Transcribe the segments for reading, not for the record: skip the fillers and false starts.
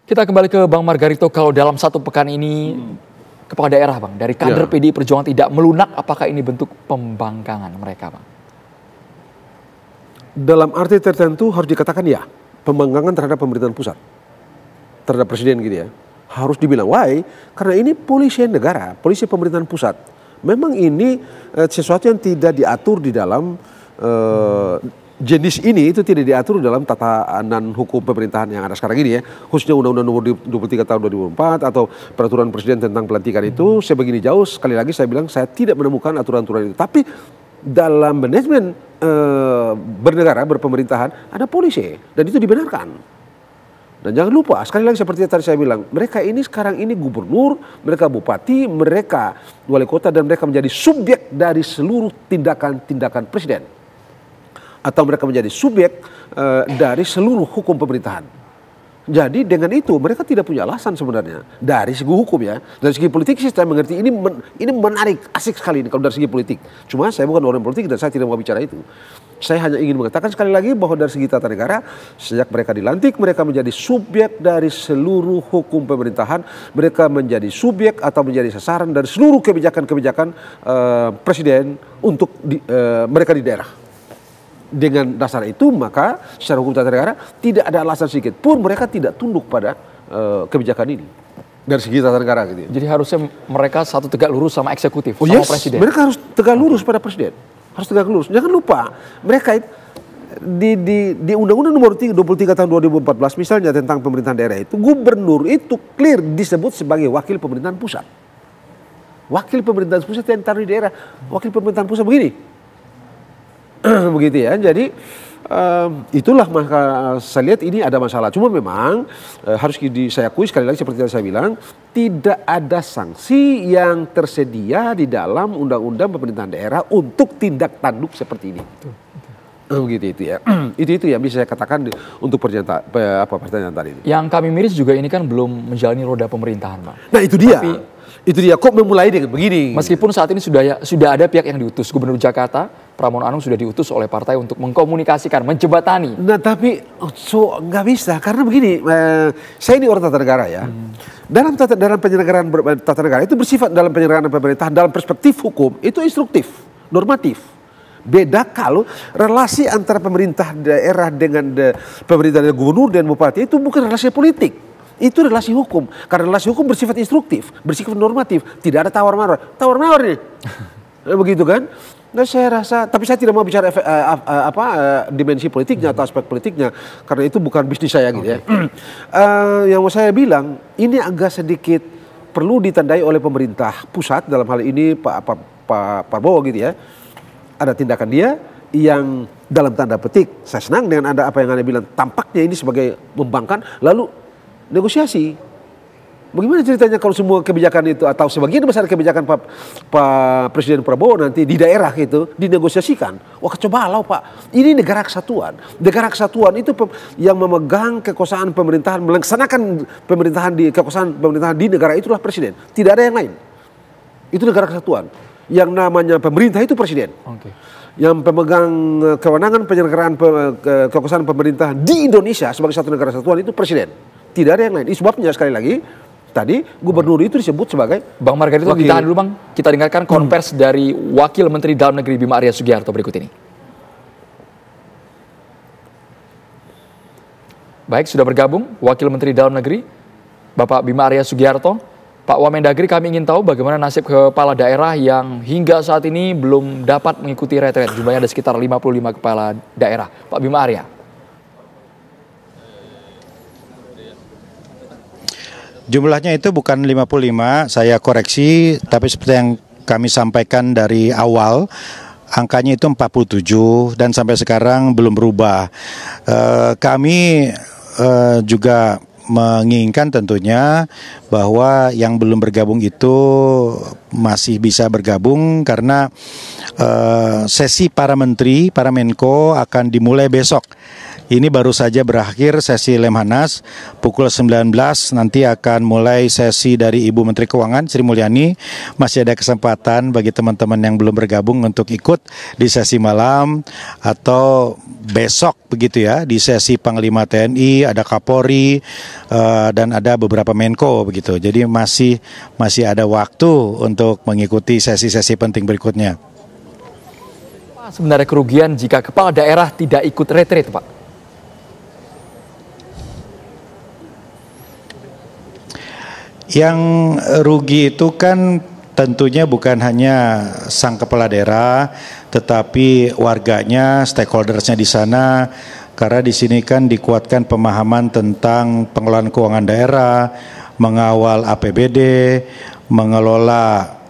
Kita kembali ke Bang Margarito, kalau dalam satu pekan ini kepala daerah Bang, dari kader PDI Perjuangan tidak melunak, apakah ini bentuk pembangkangan mereka Bang? Dalam arti tertentu harus dikatakan ya, pembangkangan terhadap pemerintahan pusat, terhadap presiden gitu ya. Harus dibilang, why? Karena ini polisi negara, polisi pemerintahan pusat. Memang ini sesuatu yang tidak diatur di dalam jenis ini, itu tidak diatur dalam tatanan hukum pemerintahan yang ada sekarang ini ya, khususnya Undang-Undang Nomor 23 Tahun 2004 atau Peraturan Presiden tentang pelantikan itu. Sebegini jauh, sekali lagi saya bilang saya tidak menemukan aturan-aturan itu. Tapi dalam manajemen bernegara, berpemerintahan ada polisi dan itu dibenarkan. Dan jangan lupa, sekali lagi seperti yang tadi saya bilang, mereka ini sekarang ini gubernur, mereka bupati, mereka wali kota, dan mereka menjadi subjek dari seluruh tindakan-tindakan presiden. Atau mereka menjadi subjek dari seluruh hukum pemerintahan. Jadi dengan itu mereka tidak punya alasan sebenarnya dari segi hukum ya. Dari segi politik sih saya mengerti ini menarik, asik sekali ini kalau dari segi politik. Cuma saya bukan orang politik dan saya tidak mau bicara itu. Saya hanya ingin mengatakan sekali lagi bahwa dari segi tata negara, sejak mereka dilantik mereka menjadi subjek dari seluruh hukum pemerintahan. Mereka menjadi subjek atau menjadi sasaran dari seluruh kebijakan-kebijakan presiden untuk mereka di daerah. Dengan dasar itu maka secara hukum tata negara tidak ada alasan sedikit pun mereka tidak tunduk pada kebijakan ini dari segi tata negara gitu. Jadi harusnya mereka satu tegak lurus sama eksekutif, sama presiden. Mereka harus tegak lurus pada presiden, harus tegak lurus. Jangan lupa mereka di Undang-Undang Nomor 23 Tahun 2014 misalnya tentang pemerintahan daerah itu, gubernur itu clear disebut sebagai wakil pemerintahan pusat. Wakil pemerintahan pusat yang taruh di daerah, wakil pemerintahan pusat begini. Begitu ya, jadi itulah maka saya lihat ini ada masalah. Cuma memang harus saya akui sekali lagi seperti yang saya bilang, tidak ada sanksi yang tersedia di dalam undang-undang pemerintahan daerah untuk tindak tanduk seperti ini. Begitu itu ya. Itu yang bisa saya katakan untuk pertanyaan tadi itu. Yang kami miris juga ini kan belum menjalani roda pemerintahan Pak. Nah itu dia. Itu dia kok memulai dengan begini. Meskipun saat ini sudah ada pihak yang diutus, Gubernur Jakarta Pramono Anung sudah diutus oleh partai untuk mengkomunikasikan, menjembatani. Nah tapi nggak bisa karena begini, saya ini orang tata negara ya. Dalam penyelenggaraan tata negara itu bersifat dalam penyelenggaraan pemerintahan dalam perspektif hukum itu instruktif, normatif. Beda kalau relasi antara pemerintah daerah dengan pemerintah gubernur dan bupati itu bukan relasi politik. Itu relasi hukum. Karena relasi hukum bersifat instruktif, bersifat normatif, tidak ada tawar-menawar. Tawar-menawar nih. Begitu kan? Nah saya rasa, tapi saya tidak mau bicara dimensi politiknya atau aspek politiknya, karena itu bukan bisnis saya gitu ya. Yang mau saya bilang, ini agak sedikit perlu ditandai oleh pemerintah pusat dalam hal ini Pak Prabowo gitu ya. Ada tindakan dia yang dalam tanda petik, saya senang dengan ada apa yang Anda bilang, tampaknya ini sebagai membangkang, lalu negosiasi. Bagaimana ceritanya kalau semua kebijakan itu atau sebagian besar kebijakan Pak Presiden Prabowo nanti di daerah itu dinegosiasikan? Wah coba halau Pak, ini negara kesatuan. Negara kesatuan itu yang memegang kekuasaan pemerintahan, melaksanakan kekuasaan pemerintahan di negara itulah presiden. Tidak ada yang lain. Itu negara kesatuan. Yang namanya pemerintah itu presiden. Yang pemegang kewenangan penyelenggaraan kekuasaan pemerintahan di Indonesia sebagai satu negara kesatuan itu presiden. Tidak ada yang lain. Itu sebabnya sekali lagi tadi gubernur itu disebut sebagai Bang Margarito, ditahan dulu Bang. Kita dengarkan konvers dari Wakil Menteri Dalam Negeri Bima Arya Sugiarto berikut ini. Baik, sudah bergabung Wakil Menteri Dalam Negeri Bapak Bima Arya Sugiarto. Pak Wamendagri, kami ingin tahu bagaimana nasib kepala daerah yang hingga saat ini belum dapat mengikuti retret. Jumlahnya ada sekitar 55 kepala daerah. Pak Bima Arya. Jumlahnya itu bukan 55, saya koreksi, tapi seperti yang kami sampaikan dari awal, angkanya itu 47 dan sampai sekarang belum berubah. Kami juga menginginkan tentunya bahwa yang belum bergabung itu masih bisa bergabung karena sesi para menteri, para Menko akan dimulai besok. Ini baru saja berakhir sesi Lemhanas, pukul 19 nanti akan mulai sesi dari Ibu Menteri Keuangan Sri Mulyani. Masih ada kesempatan bagi teman-teman yang belum bergabung untuk ikut di sesi malam atau besok begitu ya, di sesi Panglima TNI, ada Kapolri dan ada beberapa Menko begitu. Jadi masih ada waktu untuk mengikuti sesi-sesi penting berikutnya. Apa sebenarnya kerugian jika kepala daerah tidak ikut retreat, Pak? Yang rugi itu kan tentunya bukan hanya sang kepala daerah, tetapi warganya, stakeholdersnya di sana, karena di sini kan dikuatkan pemahaman tentang pengelolaan keuangan daerah, mengawal APBD, mengelola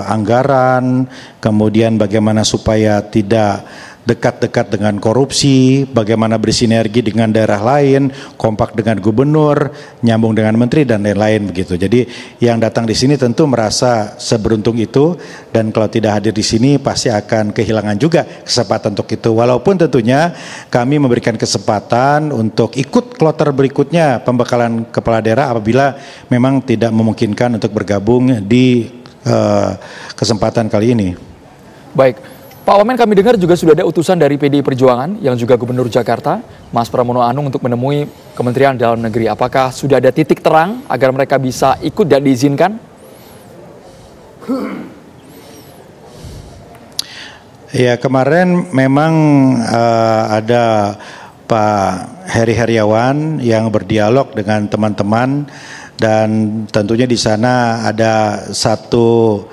anggaran, kemudian bagaimana supaya tidak dekat-dekat dengan korupsi, bagaimana bersinergi dengan daerah lain, kompak dengan gubernur, nyambung dengan menteri dan lain-lain begitu. Jadi yang datang di sini tentu merasa seberuntung itu, dan kalau tidak hadir di sini pasti akan kehilangan juga kesempatan untuk itu. Walaupun tentunya kami memberikan kesempatan untuk ikut kloter berikutnya pembekalan kepala daerah apabila memang tidak memungkinkan untuk bergabung di kesempatan kali ini. Baik. Pak Wamen, kami dengar juga sudah ada utusan dari PDI Perjuangan yang juga Gubernur Jakarta, Mas Pramono Anung, untuk menemui Kementerian Dalam Negeri. Apakah sudah ada titik terang agar mereka bisa ikut dan diizinkan? Ya, kemarin memang ada Pak Heri Heriawan yang berdialog dengan teman-teman, dan tentunya di sana ada satu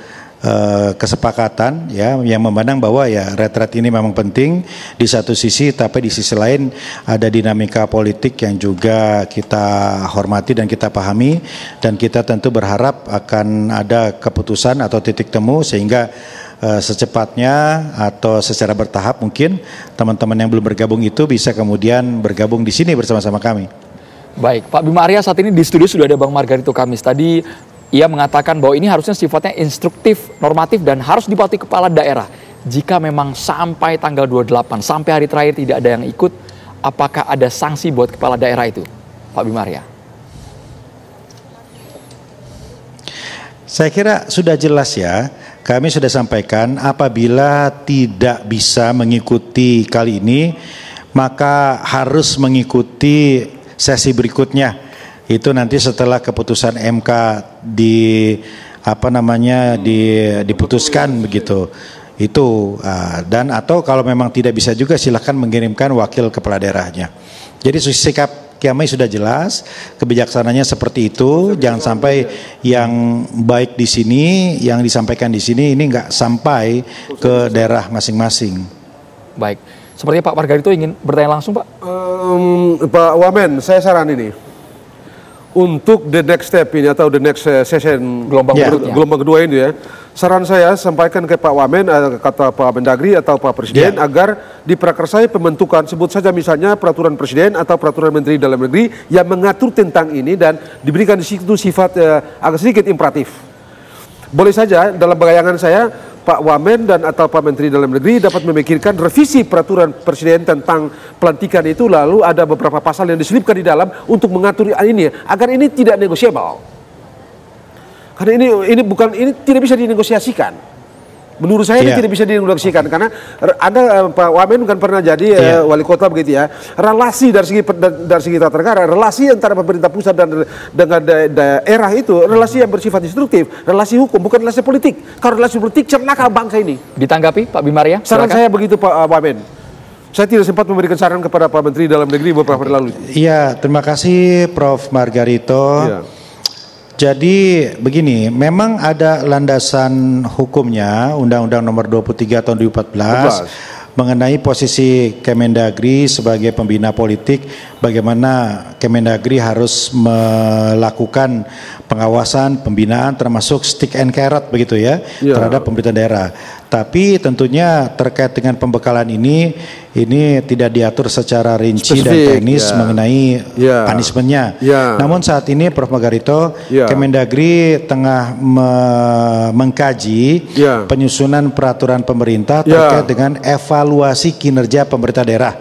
kesepakatan ya yang memandang bahwa ya retret ini memang penting di satu sisi, tapi di sisi lain ada dinamika politik yang juga kita hormati dan kita pahami, dan kita tentu berharap akan ada keputusan atau titik temu sehingga secepatnya atau secara bertahap mungkin teman-teman yang belum bergabung itu bisa kemudian bergabung di sini bersama-sama kami. Baik, Pak Bima Arya, saat ini di studio sudah ada Bang Margarito Kamis. Tadi ia mengatakan bahwa ini harusnya sifatnya instruktif, normatif, dan harus dipatuhi kepala daerah. Jika memang sampai tanggal 28, sampai hari terakhir tidak ada yang ikut, apakah ada sanksi buat kepala daerah itu, Pak Bima Arya? Saya kira sudah jelas ya, kami sudah sampaikan apabila tidak bisa mengikuti kali ini, maka harus mengikuti sesi berikutnya. Itu nanti setelah keputusan MK diputuskan begitu. Itu dan atau kalau memang tidak bisa juga silahkan mengirimkan wakil kepala daerahnya. Jadi sikap kami sudah jelas, kebijaksanaannya seperti itu. Jangan sampai yang baik di sini, yang disampaikan di sini ini nggak sampai ke daerah masing-masing. Baik, sepertinya Pak Margarito ingin bertanya langsung, Pak. Pak Wamen, saya saran ini. Untuk the next step ini atau the next session gelombang kedua ini ya, saran saya sampaikan ke Pak Wamen, kata Pak Mendagri atau Pak Presiden agar diprakarsai pembentukan, sebut saja misalnya peraturan Presiden atau peraturan Menteri Dalam Negeri yang mengatur tentang ini dan diberikan di situ sifat agak sedikit imperatif. Boleh saja dalam bayangan saya Pak Wamen dan atau Pak Menteri Dalam Negeri dapat memikirkan revisi peraturan Presiden tentang pelantikan itu, lalu ada beberapa pasal yang diselipkan di dalam untuk mengatur ini agar ini tidak negosiable. Karena ini tidak bisa dinegosiasikan. Menurut saya ini tidak bisa dinegosiasikan karena ada Pak Wamen kan pernah jadi wali kota begitu ya. Relasi dari segi tata negara, relasi antara pemerintah pusat dan dengan daerah itu relasi yang bersifat instruktif, relasi hukum bukan relasi politik. Kalau relasi politik celaka bangsa ini. Ditanggapi Pak Bima Arya? Saran saya begitu Pak Wamen. Saya tidak sempat memberikan saran kepada Pak Menteri Dalam Negeri beberapa hari lalu. Iya, terima kasih Prof. Margarito. Ya. Jadi begini, memang ada landasan hukumnya Undang-Undang Nomor 23 Tahun 2014 mengenai posisi Kemendagri sebagai pembina politik, bagaimana Kemendagri harus melakukan pengawasan, pembinaan termasuk stick and carrot begitu ya terhadap pemerintah daerah. Tapi tentunya terkait dengan pembekalan ini ini tidak diatur secara rinci dan teknis mengenai punishment-nya. Namun saat ini Prof. Margarito, Kemendagri tengah mengkaji penyusunan peraturan pemerintah terkait dengan evaluasi kinerja pemerintah daerah.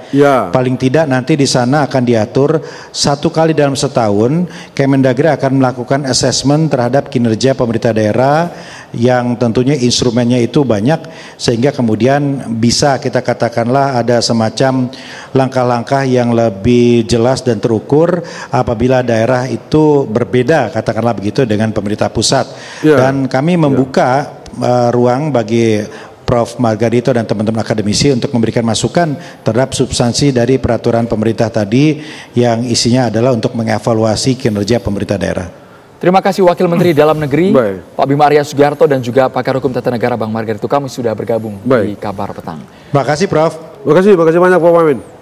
Paling tidak nanti di sana akan diatur 1 kali dalam setahun Kemendagri akan melakukan assessment terhadap kinerja pemerintah daerah yang tentunya instrumennya itu banyak, sehingga kemudian bisa kita katakanlah ada semacam langkah-langkah yang lebih jelas dan terukur apabila daerah itu berbeda, katakanlah begitu, dengan pemerintah pusat. Dan kami membuka ruang bagi Prof. Margarito dan teman-teman akademisi untuk memberikan masukan terhadap substansi dari peraturan pemerintah tadi yang isinya adalah untuk mengevaluasi kinerja pemerintah daerah. Terima kasih Wakil Menteri Dalam Negeri Pak Bima Arya Sugiarto dan juga pakar hukum tata negara Bang Margarito, kami sudah bergabung di Kabar Petang. Terima kasih Prof. Terima kasih banyak Pak Wamen.